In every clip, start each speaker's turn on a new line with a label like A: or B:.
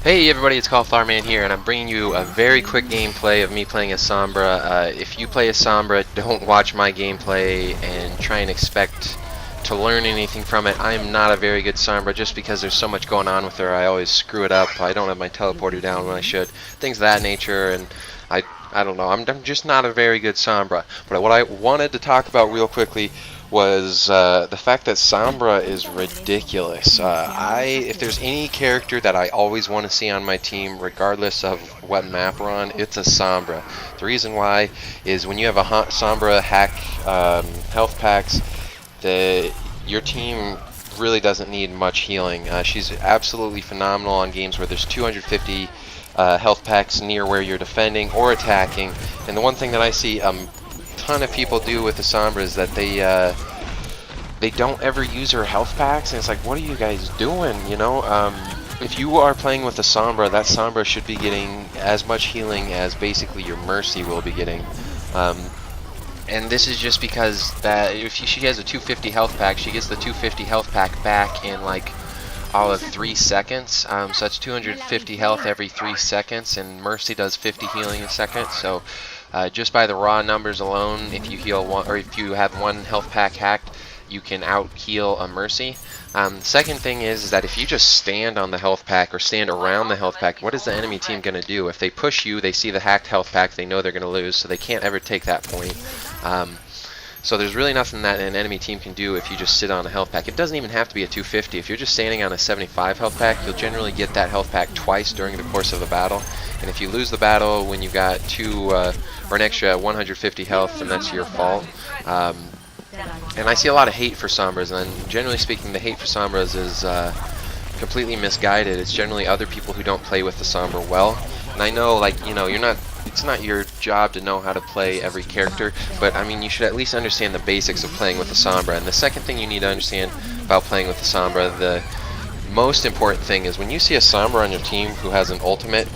A: Hey everybody, it's Cauliflower Man here, and I'm bringing you a very quick gameplay of me playing as Sombra. If you play as Sombra, don't watch my gameplay and try and expect to learn anything from it. I'm not a very good Sombra just because there's so much going on with her. I always screw it up. I don't have my teleporter down when I should. Things of that nature, and I don't know. I'm just not a very good Sombra. But what I wanted to talk about real quickly was the fact that Sombra is ridiculous. If there's any character that I always want to see on my team, regardless of what map we're on, it's a Sombra. The reason why is when you have a Sombra hack health packs, your team really doesn't need much healing. She's absolutely phenomenal on games where there's 250 health packs near where you're defending or attacking. And the one thing that I see ton of people do with the Sombra is that they don't ever use her health packs, and it's like, what are you guys doing? You know, if you are playing with the Sombra, that Sombra should be getting as much healing as basically your Mercy will be getting. And this is just because that if she has a 250 health pack, she gets the 250 health pack back in like all of 3 seconds. So that's 250 health every 3 seconds, and Mercy does 50 healing a second. So just by the raw numbers alone, if you heal one, or if you have one health pack hacked, you can out heal a Mercy. Second thing is that if you just stand on the health pack or stand around the health pack, what is the enemy team going to do? If they push you, they see the hacked health pack, they know they're going to lose, so they can't ever take that point. So there's really nothing that an enemy team can do if you just sit on a health pack. It doesn't even have to be a 250. If you're just standing on a 75 health pack, you'll generally get that health pack twice during the course of a battle. And if you lose the battle when you got or an extra 150 health, then that's your fault. And I see a lot of hate for Sombras, and generally speaking, the hate for Sombras is completely misguided. It's generally other people who don't play with the Sombra well. And I know, like, you know, it's not your job to know how to play every character, but I mean, you should at least understand the basics of playing with the Sombra. And the second thing you need to understand about playing with the Sombra, the most important thing is when you see a Sombra on your team who has an ultimate,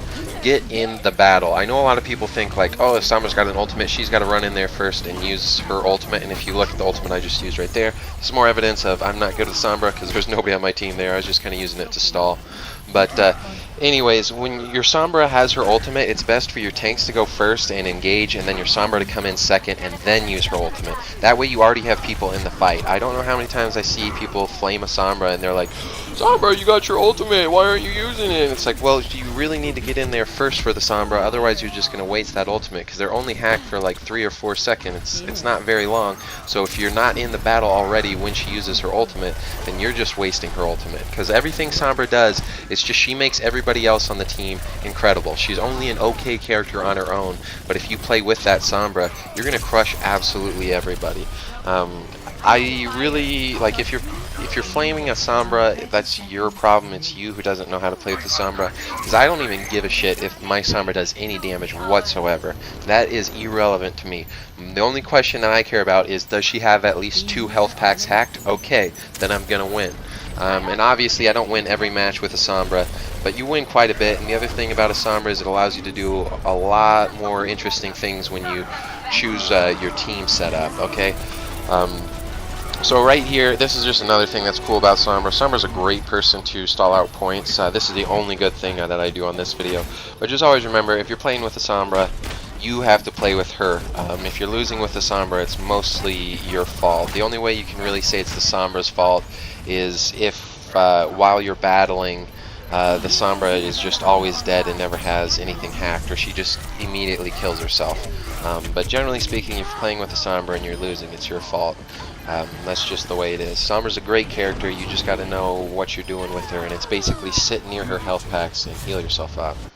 A: get in the battle. I know a lot of people think like, oh, if Sombra's got an ultimate, she's got to run in there first and use her ultimate. And if you look at the ultimate I just used right there, it's more evidence of I'm not good with Sombra because there's nobody on my team there. I was just kind of using it to stall. But anyways, when your Sombra has her ultimate, it's best for your tanks to go first and engage, and then your Sombra to come in second and then use her ultimate. That way you already have people in the fight. I don't know how many times I see people flame a Sombra and they're like, Sombra, you got your ultimate, why aren't you using it? And it's like, well, you really need to get in there first for the Sombra, otherwise you're just going to waste that ultimate, because they're only hacked for like 3 or 4 seconds. It's not very long, so if you're not in the battle already when she uses her ultimate, then you're just wasting her ultimate, because everything Sombra does, it's just she makes everybody else on the team incredible. She's only an okay character on her own, but if you play with that Sombra, you're going to crush absolutely everybody. I really, like, if you're flaming a Sombra, that's your problem. It's you who doesn't know how to play with the Sombra, because I don't even give a shit if my Sombra does any damage whatsoever. That is irrelevant to me. The only question that I care about is, does she have at least 2 health packs hacked? Okay, then I'm gonna win. And obviously I don't win every match with a Sombra, but you win quite a bit. And the other thing about a Sombra is it allows you to do a lot more interesting things when you choose your team setup, okay? So right here, this is just another thing that's cool about Sombra. Sombra's a great person to stall out points. This is the only good thing that I do on this video. But just always remember, if you're playing with a Sombra, you have to play with her. If you're losing with the Sombra, it's mostly your fault. The only way you can really say it's the Sombra's fault is if while you're battling, the Sombra is just always dead and never has anything hacked, or she just immediately kills herself. But generally speaking, if you're playing with the Sombra and you're losing, it's your fault. That's just the way it is. Sombra's a great character, you just got to know what you're doing with her, and it's basically sit near her health packs and heal yourself up.